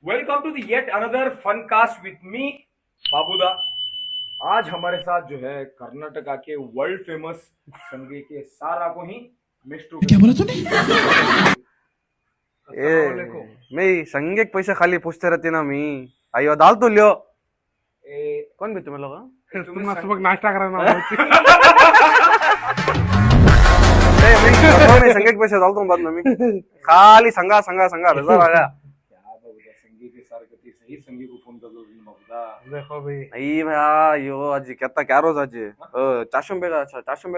Welcome to the yet another fun cast with me Babuda. आज हमारे साथ जो है कर्नाटका के वर्ल्ड फेमस संगे के सारा को ही मिस्टर क्या बोला तूने? मैं संगे के पैसे खाली पूछते रहती ना मी आइयो दाल तो लियो कौन भी तुम्हें लोग तुम सुबह नाश्ता कराना नहीं संगे के पैसे डाल दूं बाद में मी खाली संगा संगा संगा रिजल्ट आ गया संगे के सार गति सही संगे को फोन कर दो बाबूदा। देखो भाई नहीं भैया यो आज कहता क्या रोज आज चाशुंबे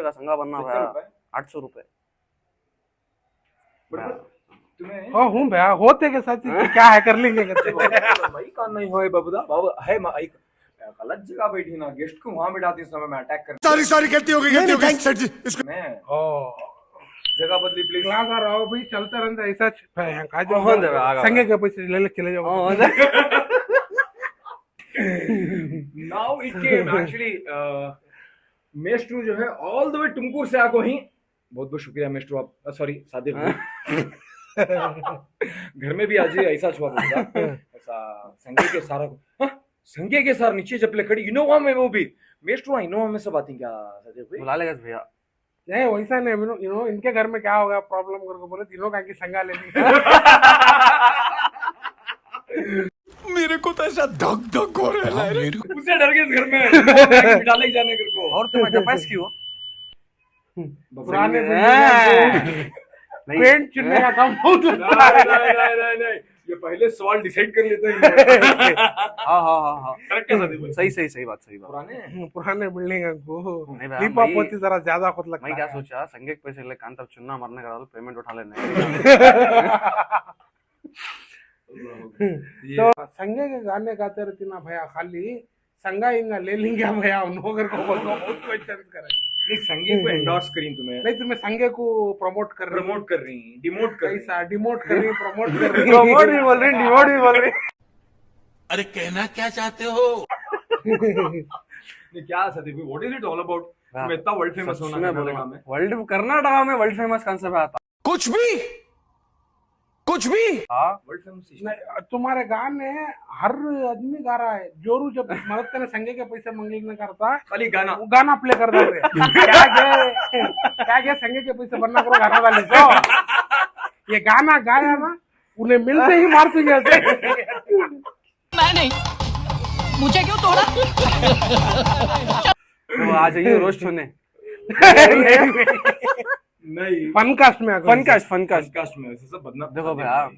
का संगा बनना भैया 800 रुपए तुम्हें हो हूँ भैया होते के साथ क्या है कर लेंगे भाई का नहीं होए बाबूदा बाबू है माइक गलत जगह बैठी ना गेस्ट को वहां बैठाती इस समय मैं अटैक कर सारी कहती होगी सर जी इसको मैं ओ जगह बदली प्लीज क्लास आ रहा भाई चलता रहता ऐसा का जो हो दे आगा संगे के पैसे ले ले चले जाओ नाउ इट केम एक्चुअली मेस्ट्रू जो है ऑल द वे तुमकुर से आको ही बहुत बहुत शुक्रिया मेस्ट्रू आप सॉरी सादिक घर में भी आज ऐसा छुआ बोलता ऐसा संगे के सारा को संगे के सार नीचे चपले खड़ी इनोवा में वो भी मेस्ट्रू इनोवा में सब आती क्या सादिक भाई बुला लेगा भैया नहीं वैसा नहीं यू नो इनके घर में क्या होगा प्रॉब्लम करके बोले तीनों का की संगा लेनी मेरे को तो ऐसा धक धक हो रहा है उससे डर के घर में बिठा ले जाने घर को और तुम्हें जपास क्यों पुराने पेंट चुनने का काम बहुत लगता है नहीं ये पहले सवाल डिसाइड कर लेते हैं हाँ करेक्ट है सादिक भाई सही बात पुराने बिल्डिंग को नहीं भाई, लिपा पोती जरा ज्यादा खुद लगता मैं है क्या सोचा संगे के पैसे ले कान तब चुन्ना मारने का पेमेंट उठा लेने तो संगे के गाने गाते रहती ना भैया खाली संगा इंगा ले लेंगे भैया नौकर को बोलो बहुत क्वेश्चन करे नहीं संगे को एंडोर्स करी तुम्हें नहीं तुम्हें संगे को प्रमोट कर रही डिमोट कर रही कैसा डिमोट कर रही प्रमोट कर रही प्रमोट भी बोल रही डिमोट भी बोल रही अरे कहना क्या चाहते हो नहीं क्या सादिक भाई what is it all about तुम इतना वर्ल्ड फेमस होना कर्नाटका में वर्ल्ड कर्नाटका में वर्ल्ड फेमस कॉन्सेप्ट आता कुछ भी हाँ वर्ल्ड फेमस नहीं, तुम्हारे गाने हर आदमी गा रहा है जोरू जब मदद करने संगे के पैसे मांगने करता है खाली गाना वो गाना प्ले कर देते क्या संगे के पैसे बनना करो गाना वाले तो ये गाना गाया ना उन्हें मिलते ही मार चुके थे मैं नहीं मुझे क्यों तोड़ा तो आ जाइए रोस्ट होने नहीं फनकास्ट में फनकास्ट में ऐसे सब बदनाम देखो भैया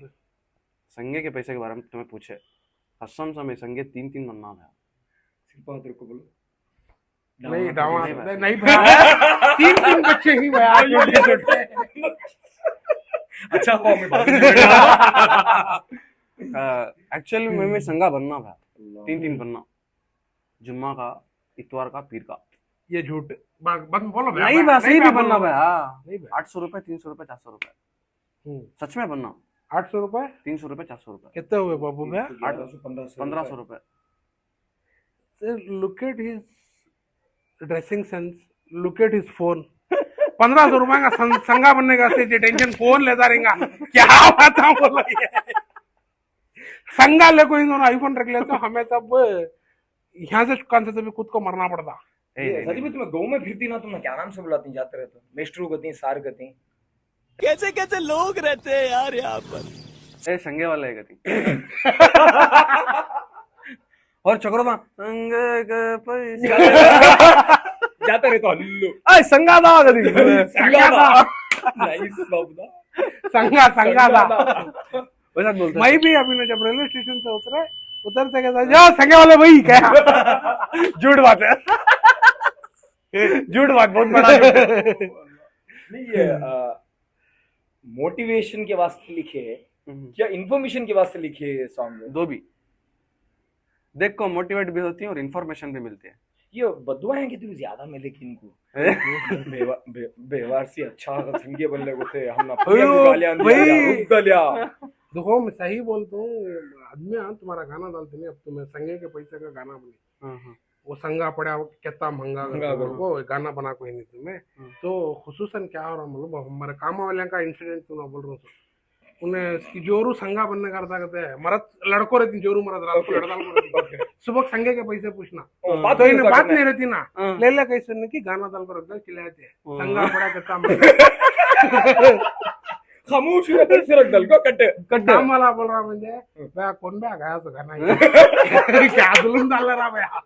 संगे के पैसे के बारे में तुम्हें पूछे कसम से मैं संगे 3 बनना है सिर्फ बात को बोलो नहीं डावा नहीं भैया तीन बच्चे ही भैया छोटे अच्छा हो मैं बात एक्चुअली मैं संगा बनना भैया 3 बनना जुम्मा का इतवार का पीर का ये झूठ बस बोलो भैया नहीं भैया सही भी बनना भैया नहीं भैया 800 रुपए 300 रुपए 400 रुपए सच में बनना 800 रुपए 300 रुपए 400 रुपए कितने हुए बाबू भैया 1500 रुपए look at his dressing sense look at his phone 1500 रुपए का संगा बनने का से टेंशन फोन लेता रहेगा क्या बात है बोलो संगा ले कोई दोनों आईफोन रख ले तो हमें तब यहाँ से कौन से भी खुद को मरना पड़ता सादिक भाई तुम्हें गाँव में फिरती ना तुम्हें क्या नाम से बुलाती जाते रहते हो मेस्ट्रू गति सार गति कैसे कैसे लोग रहते हैं यार यहाँ पर ए संगे वाले है गति और चक्रो दा संगे के पैसे जाते रहते हो हल्लो ए संगा दा गति नाइस बाबूदा संगा था वैसा बोलते मैं भी अभी ना जब रेलवे स्टेशन से उतरते के साथ जाओ संगे वाले भाई क्या झूठ बात है झूठ बात बहुत बड़ा नहीं ये मोटिवेशन के वास्ते लिखे या इन्फॉर्मेशन के वास्ते लिखे सॉन्ग दो भी देख को मोटिवेट भी होती है और इन्फॉर्मेशन भी मिलती है ये बदुआ है कि तू ज्यादा मिले किनको बेवार से अच्छा अगर संगे बनले होते हम ना गालियां देखो मैं सही बोलता हूँ आदमी तुम्हारा गाना डालते नहीं अब तुम्हें संगे के पैसे का गाना बने वो संगा पड़ा कितना महंगा को गाना बना कोई नहीं तुम्हें तो खुसूसन क्या हो रहा मतलब हमारे काम वाले का इंसिडेंट तू ना बोल रहा हूँ उन्हें इसकी जोरू संगा बनने करता कहते हैं मरद लड़को रहती जोरू मरद रात को लड़का रहती सुबह संगे के पैसे पूछना बात तो नहीं इन्हें होता बात करना नहीं रहती ना हाँ। ले ले कैसे ने की गाना डाल कर रख दो चिल्लाते हैं संगा पड़ा कहता खामोश है, पैसे रख दल को कट काम वाला बोल रहा मुझे भैया कौन भैया गया तो गाना ही क्या जुलूम डाल रहा भैया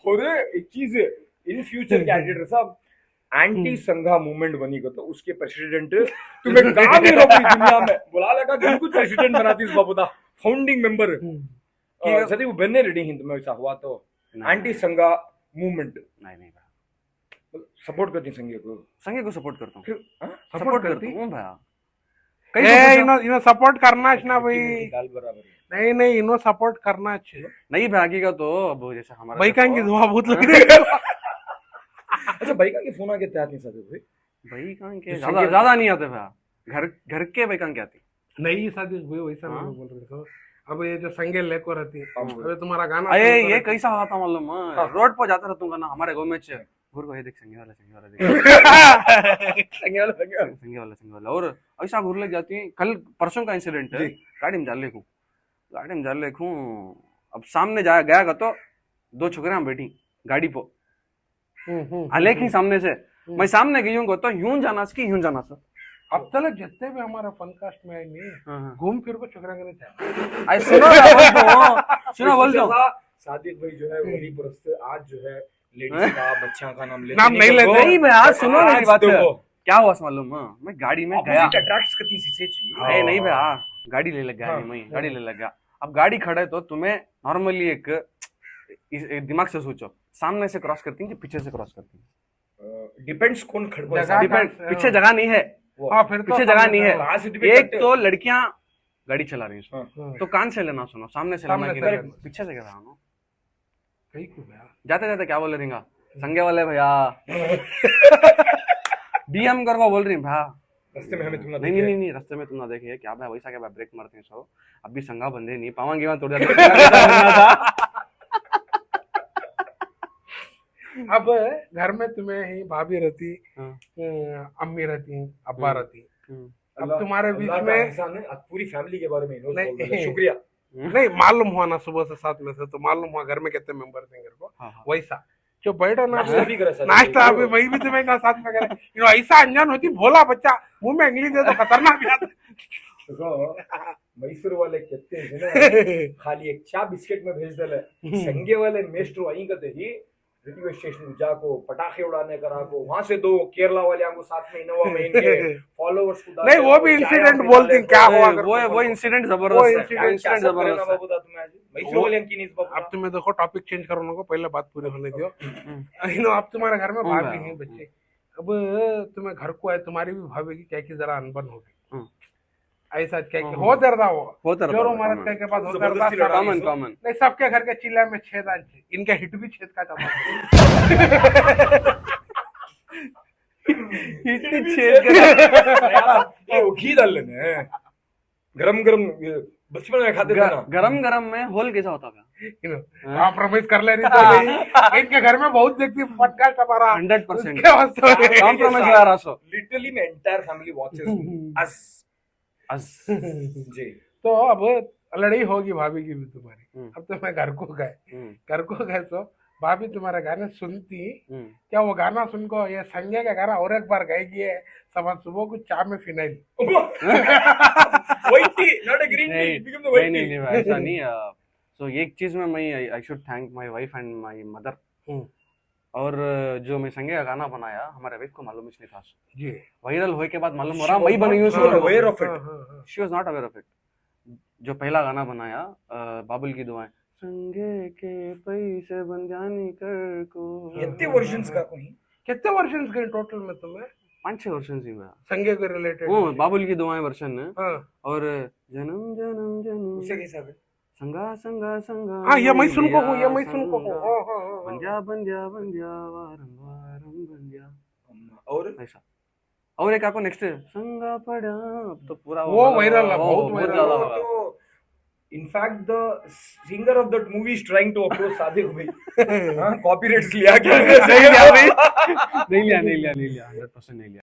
और एक चीज है, इन फ्यूचर कैंडिडेट साहब एंटी संघा मूवमेंट बनी को तो उसके प्रेसिडेंट तुम्हें कहा भी रहो पूरी दुनिया में बुला लगा कि कुछ प्रेसिडेंट बनाती इस बाबूदा फाउंडिंग मेंबर सदी वो बनने रेडी हिंद में ऐसा हुआ तो एंटी संघा मूवमेंट नहीं नहीं भाई, सपोर्ट करती संघे को संगे को सपोर्ट करता हूँ, हाँ? सपोर्ट करता हूँ भैया। इन्हों सपोर्ट करना है ना भाई गाल बराबर है। नहीं नहीं इन्हों सपोर्ट करना चाहिए नहीं भागी का तो अब जैसे हमारा भाई कहेंगे धुआं बहुत लग रही है अच्छा भाई का फोन आके तैयार नहीं सकते भाई भाई कहाँ के तो ज्यादा संगे- ज्यादा नहीं आते भैया, घर के भाई कहाँ के आती। नहीं शादी भाई वैसा नहीं बोल रहे तो अब ये जो संगे लेको रहती है अबे तुम्हारा गाना अरे सुनकर ये रहती कैसा आता मालूम है? रोड पर जाता रहता ना हमारे गाँव में घूर को ये देख संगे वाला देख संघे वाला संगे वाला और ऐसा घूर लग जाती है। कल परसों का इंसिडेंट है, गाड़ी में जा लेखूं अब सामने गया तो दो छोकरियां बैठी गाड़ी पर अलेख ही सामने से मैं सामने गई हूँ तो यूं जाना सर अब तक जितने भी हमारा फनकास्ट में आए नहीं घूम फिर को चुकरा करने चाहिए आई सुनो बोल दो सादिक भाई जो है वही परस्त आज जो है लेडीज का बच्चा का नाम लेते नाम नहीं लेते। नहीं मैं आज सुनो आज मेरी बात देखो। क्या हुआ मालूम है? मैं गाड़ी में गया अट्रैक्ट्स करती सी अरे नहीं भैया गाड़ी ले लग गया मैं गाड़ी ले लग गया। अब गाड़ी खड़े तो तुम्हें नॉर्मली एक दिमाग से सोचो सामने से क्रॉस करती है कि पीछे से क्रॉस करती है? डिपेंड्स कौन खड़को जगह डिपेंड हाँ। पीछे जगह नहीं है, हाँ फिर तो पीछे जगह नहीं कहाँ है। से डिपेंड एक करते तो लड़कियां गाड़ी चला रही है हाँ। तो कान से लेना सुनो, सामने से लेना सामने कि से नहीं, लेना। पीछे से क्या नो कहीं क्यों भैया जाते जाते क्या बोल रही संगे वाले भैया डीएम करवा बोल रही भैया रास्ते में हमें तुम ना नहीं देखे। नहीं नहीं रास्ते में तुम ना देखे क्या भाई वैसा क्या भाई ब्रेक मारते हैं सो अभी संगा बंदे नहीं पावांगे वहां थोड़ा अब घर में तुम्हें ही भाभी रहती हाँ। अम्मी रहती अब्बा रहती अब अल्लाह- तुम्हारे बीच अल्लाह का में एहसान है, आज पूरी फैमिली के बारे में इन्होंने नहीं। बोल दिया, शुक्रिया। नहीं मालूम हुआ ना सुबह से साथ में से तो मालूम हुआ घर में कितने मेंबर थे घर को हाँ, हाँ। वैसा जो बैठो नाश्ता भी करे साथ में। नाश्ता अभी वही भी तुम्हें ना साथ में करे ऐसा अनजान होती भोला बच्चा मुंह में इंग्लिश दे तो खतरनाक भी आता देखो, मैसूर वाले कहते हैं ना खाली एक चा बिस्किट में भेज दे संगे वाले मेस्ट्रो आई कहते ही रेलवे स्टेशन जाको पटाखे उड़ाने करा को वहां से दो केरला वाले को साथ में इनोवा में इनके फॉलोअर्स को डाले नहीं वो भी को, चाय इंसिडेंट पिला बोलती ले क्या को। हुआ वो इंसिडेंट वो जबरदस्त है, incident इंसिडेंट जबरदस्त है। बाबू तुम्हें आज मैसूर वाले की नहीं बाबू अब तुम्हें देखो टॉपिक चेंज करो को पहले बात पूरी होने दो अब तुम्हारे घर में भाभी हैं बच्चे अब तुम्हें घर को है तुम्हारी भी भाभी की क्या की जरा अनबन होगी ऐसा क्या कि हो दर्दा होता रहता जोरो है, महाराज common। के बाद हो जबरदस्ती दर्दा लड़ाई कॉमन कॉमन नहीं सबके घर के चिल्ला में छेद आज इनके हिट भी छेद का चला ये वो घी डाल लेने गरम गरम बचपन में खाते थे ना गरम गरम में होल कैसा होता था? कॉम्प्रोमाइज कर ले रही तो भाई इनके घर में बहुत देखती पॉडकास्ट हमारा 100% उसके वास्ते में- कॉम्प्रोमाइज हो रहा सो लिटरली मैं एंटायर फैमिली वॉचेस अस जी तो अब लड़ाई होगी भाभी की भी तुम्हारी अब तो मैं घर को गए तो भाभी तुम्हारा गाने सुनती क्या वो गाना सुन को ये संजय का गाना और एक बार गाएगी है समझ सुबह को चाय में phenyl white T not a green tea become the white T नहीं ऐसा नहीं सो एक चीज में मैं I should thank my wife and my mother और जो मैं संगे का गाना बनाया हमारे वाइफ को मालूम ही नहीं था जी वायरल होए के बाद मालूम हो रहा मैं बनी हूँ aware of it. She was not aware of it. जो पहला गाना बनाया बाबुल की दुआएं संगे के पैसे बन जानी कर को कितने वर्जन्स का कोई कितने वर्जन गए टोटल में तुम्हें 5-6 वर्षन ही हुआ संगे के रिलेटेड वो बाबुल की दुआएं वर्षन है हाँ और जन्म जन्म जन्म उसे कैसा है संगा संगा संगा हाँ ये मैं सुन को हूँ ये मैं सुन को हूँ हाँ, हाँ, हाँ, बन जा वारम वारम बन जा और ऐसा और एक आपको नेक्स्ट संगा पड़ा अब तो पूरा वो viral है, बहुत viral ज्यादा है। होगा। तो in fact the singer of that movie is trying to approach Sadiq भाई हां कॉपीराइट्स लिया क्या नहीं लिया 100% नहीं लिया